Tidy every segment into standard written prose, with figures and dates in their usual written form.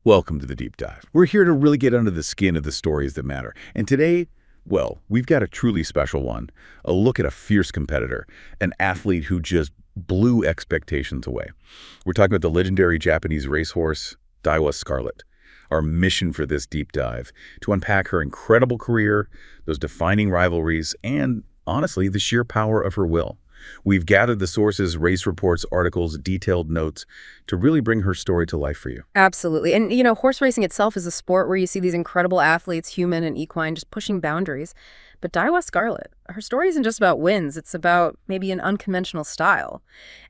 Welcome to the Deep Dive. We're here to really get under the skin of the stories that matter. And today, well, we've got a truly special one. A look at a fierce competitor, an athlete who just blew expectations away. We're talking about the legendary Japanese racehorse, Daiwa Scarlet. Our mission for this deep dive, to unpack her incredible career, those defining rivalries, and, honestly, the sheer power of her will. We've gathered the sources, race reports, articles, detailed notes to really bring her story to life for you. Absolutely. And, horse racing itself is a sport where you see these incredible athletes, human and equine, just pushing boundaries. But Daiwa Scarlet, her story isn't just about wins. It's about maybe an unconventional style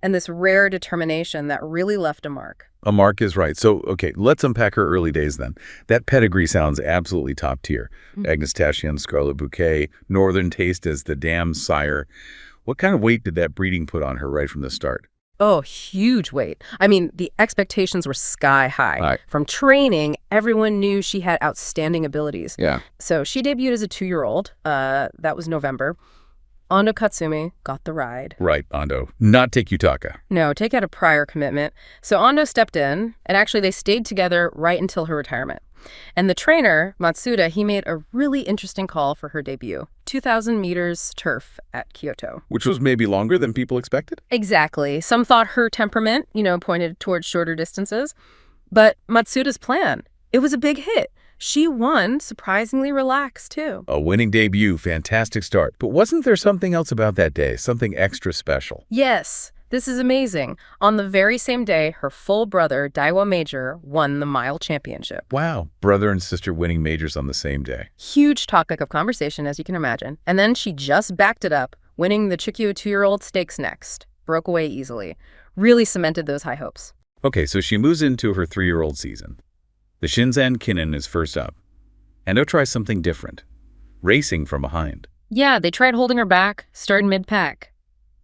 and this rare determination that really left a mark. A mark is right. So, okay, let's unpack her early days then. That pedigree sounds absolutely top tier. Agnes, Tachyon, Scarlet Bouquet, Northern Taste as the dam sire. What kind of weight did that breeding put on her right from the start? Oh, huge weight. I mean, the expectations were sky high. From training, everyone knew she had outstanding abilities. Yeah. So she debuted as a 2-year-old. That was November. Ando Katsumi got the ride. Right, Ando. Not Take Yutaka. No, Take had a prior commitment. So Ando stepped in, and actually they stayed together right until her retirement. And the trainer, Matsuda, he made a really interesting call for her debut. 2,000 meters turf at Kyoto. Which was maybe longer than people expected? Exactly. Some thought her temperament, pointed towards shorter distances. But Matsuda's plan, it was a big hit. She won surprisingly relaxed, too. A winning debut, fantastic start. But wasn't there something else about that day, something extra special? Yes. This is amazing. On the very same day, her full brother, Daiwa Major, won the mile championship. Wow. Brother and sister winning majors on the same day. Huge topic of conversation, as you can imagine. And then she just backed it up, winning the Chikyu 2-year-old stakes next. Broke away easily. Really cemented those high hopes. Okay, so she moves into her 3-year-old season. The Shinzan Kinen is first up. Endo tries something different. Racing from behind. Yeah, they tried holding her back, starting mid-pack.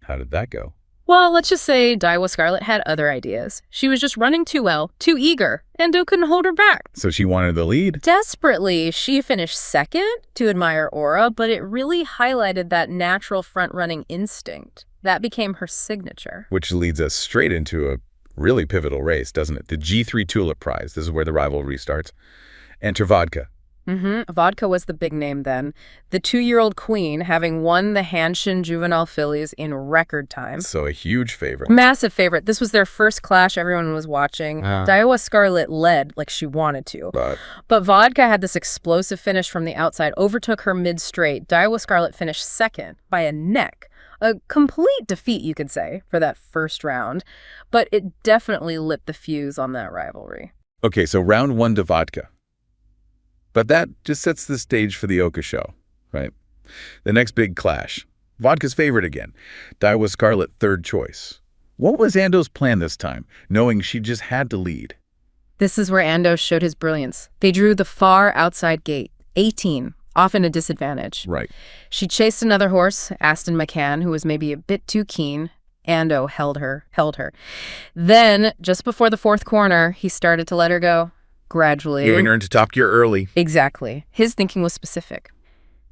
How did that go? Well, let's just say Daiwa Scarlet had other ideas. She was just running too well, too eager. Endo couldn't hold her back. So she wanted the lead? Desperately. She finished second to admire aura, but it really highlighted that natural front-running instinct. That became her signature. Which leads us straight into a really pivotal race, doesn't it? The G3 Tulip Prize. This is where the rivalry starts. Enter Vodka. Vodka was the big name then. The 2-year-old queen, having won the Hanshin juvenile fillies in record time. So a huge favorite. Massive favorite. This was their first clash everyone was watching. Daiwa Scarlet led like she wanted to. But Vodka had this explosive finish from the outside, overtook her mid-straight. Daiwa Scarlet finished second by a neck. A complete defeat, you could say, for that first round. But it definitely lit the fuse on that rivalry. Okay, so round 1 to Vodka. But that just sets the stage for the Oka show, right? The next big clash. Vodka's favorite again. Daiwa Scarlet, third choice. What was Ando's plan this time, knowing she just had to lead? This is where Ando showed his brilliance. They drew the far outside gate, 18, often a disadvantage. Right. She chased another horse, Aston McCann, who was maybe a bit too keen. Ando held her. Then, just before the 4th corner, he started to let her go. Gradually. Giving her into top gear early. Exactly. His thinking was specific.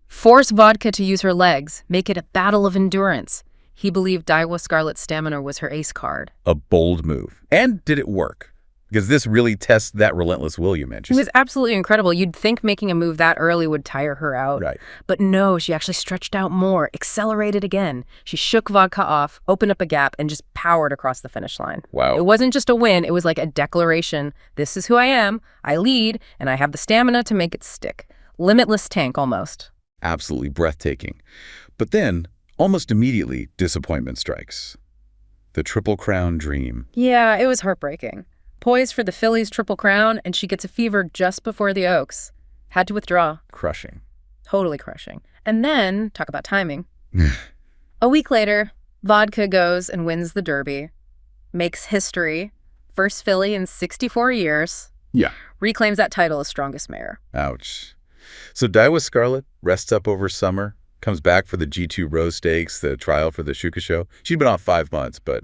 Force Vodka to use her legs. Make it a battle of endurance. He believed Daiwa Scarlet's stamina was her ace card. A bold move. And did it work? Because this really tests that relentless will you mentioned. It was absolutely incredible. You'd think making a move that early would tire her out. Right. But no, she actually stretched out more, accelerated again. She shook Vodka off, opened up a gap, and just powered across the finish line. Wow. It wasn't just a win. It was like a declaration. This is who I am. I lead, and I have the stamina to make it stick. Limitless tank, almost. Absolutely breathtaking. But then, almost immediately, disappointment strikes. The Triple Crown dream. Yeah, it was heartbreaking. Poised for the fillies' Triple Crown, and she gets a fever just before the Oaks. Had to withdraw. Crushing. Totally crushing. And then, talk about timing. A week later, Vodka goes and wins the Derby. Makes history. First filly in 64 years. Yeah. Reclaims that title as strongest mare. Ouch. So Daiwa Scarlet rests up over summer, comes back for the G2 Rose Stakes, the trial for the Shuka Show. She'd been off 5 months, but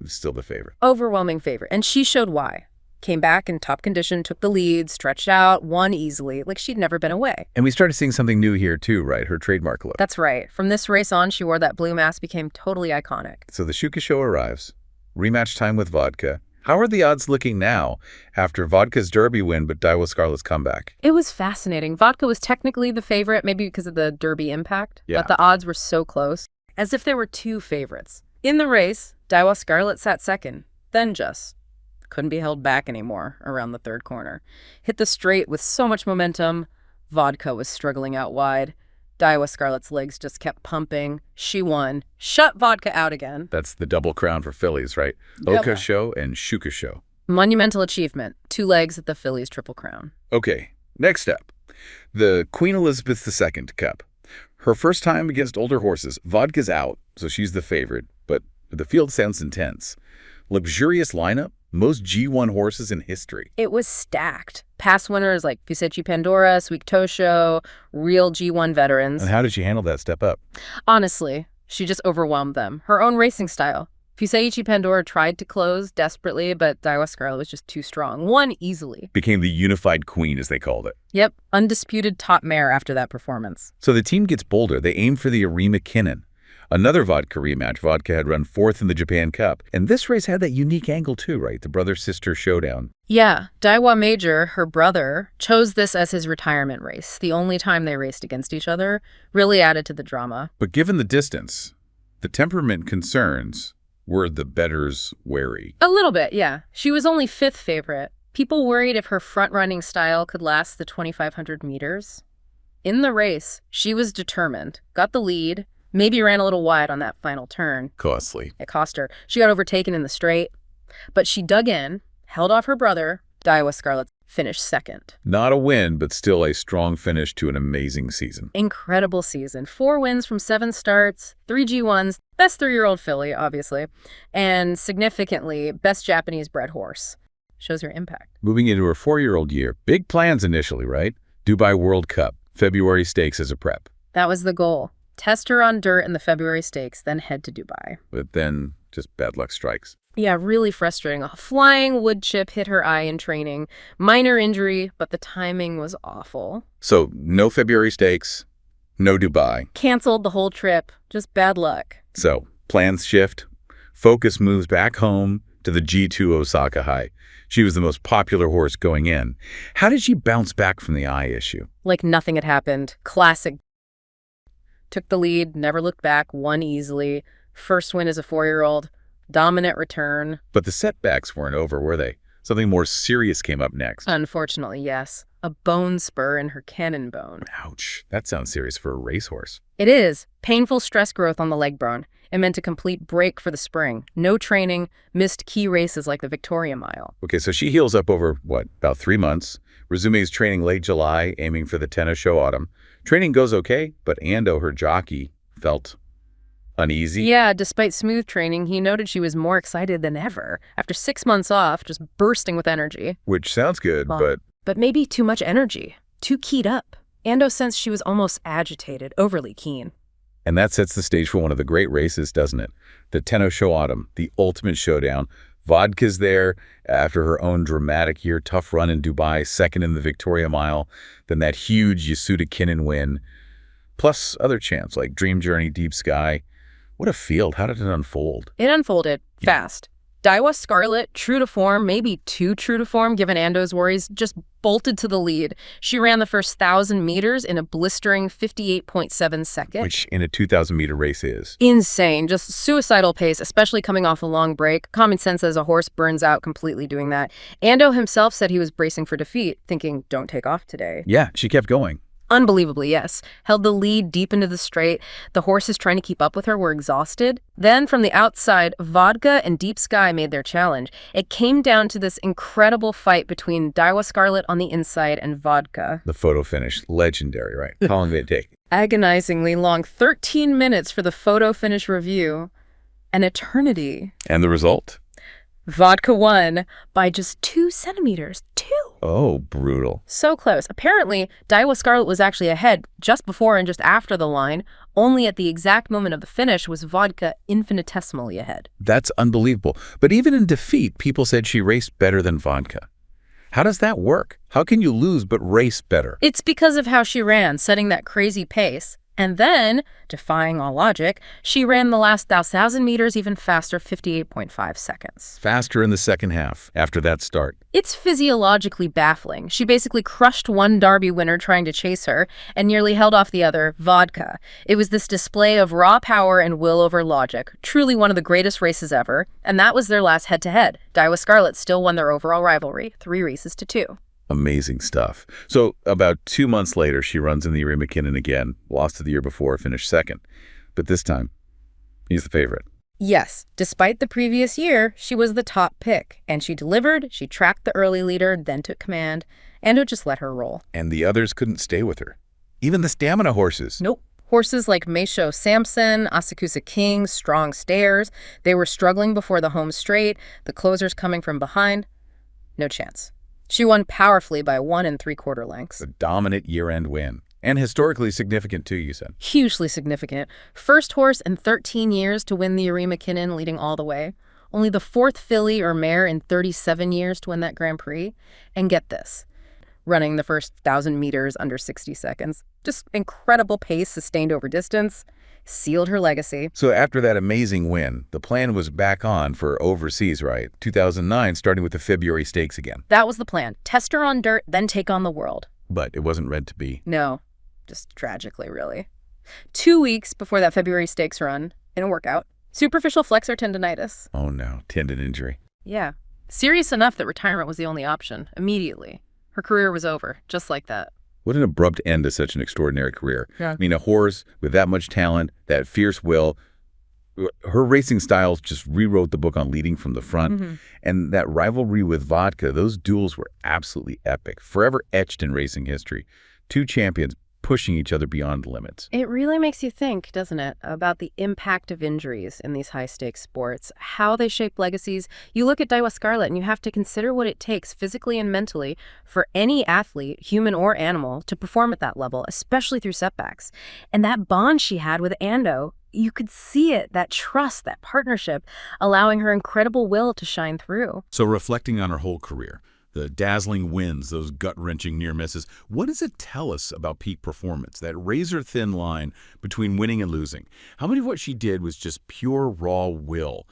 still the favorite. Overwhelming favorite. And she showed why. Came back in top condition, took the lead, stretched out, won easily, like she'd never been away. And we started seeing something new here too, right? Her trademark look. That's right. From this race on, she wore that blue mask, became totally iconic. So the Shuka Show arrives, rematch time with Vodka. How are the odds looking now after Vodka's Derby win but Daiwa Scarlet's comeback? It was fascinating. Vodka was technically the favorite, maybe because of the Derby impact, but the odds were so close, as if there were two favorites. In the race, Daiwa Scarlet sat second, then just couldn't be held back anymore around the third corner. Hit the straight with so much momentum, Vodka was struggling out wide. Daiwa Scarlet's legs just kept pumping. She won. Shut Vodka out again. That's the double crown for fillies, right? Oka Sho and Shuka Sho. Monumental achievement. 2 legs at the fillies triple crown. Okay, next up. The Queen Elizabeth II Cup. Her first time against older horses. Vodka's out, so she's the favorite, but the field sounds intense. Luxurious lineup. Most G1 horses in history. It was stacked. Past winners like Fuseichi Pandora, Sweet Tosho, real G1 veterans. And how did she handle that step up? Honestly, she just overwhelmed them. Her own racing style. Fuseichi Pandora tried to close desperately, but Daiwa Scarlet was just too strong. Won easily. Became the unified queen, as they called it. Yep, undisputed top mare after that performance. So the team gets bolder. They aim for the Arima Kinen. Another Vodka rematch. Vodka had run 4th in the Japan Cup. And this race had that unique angle too, right? The brother-sister showdown. Yeah, Daiwa Major, her brother, chose this as his retirement race. The only time they raced against each other. Really added to the drama. But given the distance, the temperament concerns were the bettors wary. A little bit, yeah. She was only 5th favorite. People worried if her front-running style could last the 2,500 meters. In the race, she was determined, got the lead, maybe ran a little wide on that final turn. Costly. It cost her. She got overtaken in the straight. But she dug in, held off her brother. Daiwa Scarlet finished 2nd. Not a win, but still a strong finish to an amazing season. Incredible season. 4 wins from 7 starts, 3 G1s, best 3-year-old filly, obviously, and significantly, best Japanese-bred horse. Shows her impact. Moving into her 4-year-old year. Big plans initially, right? Dubai World Cup, February stakes as a prep. That was the goal. Test her on dirt in the February stakes, then head to Dubai. But then just bad luck strikes. Yeah, really frustrating. A flying wood chip hit her eye in training. Minor injury, but the timing was awful. So no February stakes, no Dubai. Canceled the whole trip. Just bad luck. So plans shift. Focus moves back home to the G2 Osaka High. She was the most popular horse going in. How did she bounce back from the eye issue? Like nothing had happened. Classic. Took the lead, never looked back, won easily. First win as a 4-year-old. Dominant return. But the setbacks weren't over, were they? Something more serious came up next. Unfortunately, yes. A bone spur in her cannon bone. Ouch. That sounds serious for a racehorse. It is. Painful stress growth on the leg bone. It meant a complete break for the spring. No training, missed key races like the Victoria Mile. Okay, so she heals up over, about 3 months. Resumes training late July, aiming for the Tenno Sho autumn. Training goes okay, but Ando, her jockey, felt uneasy. Yeah, despite smooth training, he noted she was more excited than ever. After 6 months off, just bursting with energy. Which sounds good, But maybe too much energy. Too keyed up. Ando sensed she was almost agitated, overly keen. And that sets the stage for one of the great races, doesn't it? The Tenno Sho autumn, the ultimate showdown. Vodka's there after her own dramatic year, tough run in Dubai, 2nd in the Victoria Mile, then that huge Yasuda Kinen win, plus other champs like Dream Journey, Deep Sky. What a field. How did it unfold? It unfolded fast. Daiwa Scarlet, true to form, maybe too true to form given Ando's worries, just bolted to the lead. She ran the first 1,000 meters in a blistering 58.7 seconds. Which in a 2,000-meter race is insane. Just suicidal pace, especially coming off a long break. Common sense says a horse burns out completely doing that. Ando himself said he was bracing for defeat, thinking, don't take off today. Yeah, she kept going. Unbelievably, yes. Held the lead deep into the straight. The horses trying to keep up with her were exhausted. Then, from the outside, Vodka and Deep Sky made their challenge. It came down to this incredible fight between Daiwa Scarlet on the inside and Vodka. The photo finish, legendary, right? How long did it take? Agonizingly long, 13 minutes for the photo finish review. An eternity. And the result? Vodka won by just 2 centimeters. 2! Oh, brutal. So close. Apparently, Daiwa Scarlet was actually ahead just before and just after the line. Only at the exact moment of the finish was Vodka infinitesimally ahead. That's unbelievable. But even in defeat, people said she raced better than Vodka. How does that work? How can you lose but race better? It's because of how she ran, setting that crazy pace. And then, defying all logic, she ran the last 1,000 meters even faster, 58.5 seconds. Faster in the second half after that start. It's physiologically baffling. She basically crushed one Derby winner trying to chase her and nearly held off the other, Vodka. It was this display of raw power and will over logic, truly one of the greatest races ever, and that was their last head-to-head. Daiwa Scarlet still won their overall rivalry, 3 races to 2. Amazing stuff. So about 2 months later, she runs in the Arima Kinen again, lost to the year before, finished second. But this time, he's the favorite. Yes, despite the previous year, she was the top pick. And she delivered, she tracked the early leader, then took command, and it just let her roll. And the others couldn't stay with her. Even the stamina horses. Nope. Horses like Meisho Samson, Asakusa King, Strong Stairs, they were struggling before the home straight, the closers coming from behind. No chance. She won powerfully by 1 3/4 lengths. A dominant year-end win. And historically significant, too, you said. Hugely significant. First horse in 13 years to win the Arima Kinen, leading all the way. Only the 4th filly or mare in 37 years to win that Grand Prix. And get this, running the first 1,000 meters under 60 seconds. Just incredible pace sustained over distance. Sealed her legacy. So after that amazing win, the plan was back on for overseas, right? 2009, starting with the February stakes again. That was the plan. Test her on dirt, then take on the world. But it wasn't meant to be. No, just tragically, really. 2 weeks before that February stakes run, in a workout, superficial flexor tendonitis. Oh no, tendon injury. Yeah. Serious enough that retirement was the only option, immediately. Her career was over, just like that. What an abrupt end to such an extraordinary career. Yeah. I mean, a horse with that much talent, that fierce will, her racing styles just rewrote the book on leading from the front. And that rivalry with Vodka, those duels were absolutely epic, forever etched in racing history. 2 champions pushing each other beyond the limits. It really makes you think, doesn't it, about the impact of injuries in these high-stakes sports, how they shape legacies. You look at Daiwa Scarlet and you have to consider what it takes physically and mentally for any athlete, human or animal, to perform at that level, especially through setbacks. And that bond she had with Ando, you could see it, that trust, that partnership, allowing her incredible will to shine through. So reflecting on her whole career, the dazzling wins, those gut-wrenching near misses, what does it tell us about peak performance, that razor-thin line between winning and losing? How much of what she did was just pure raw will,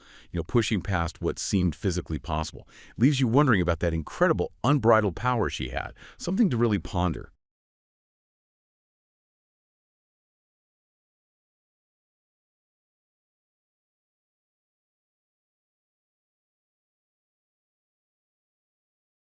pushing past what seemed physically possible? Leaves you wondering about that incredible unbridled power she had, something to really ponder.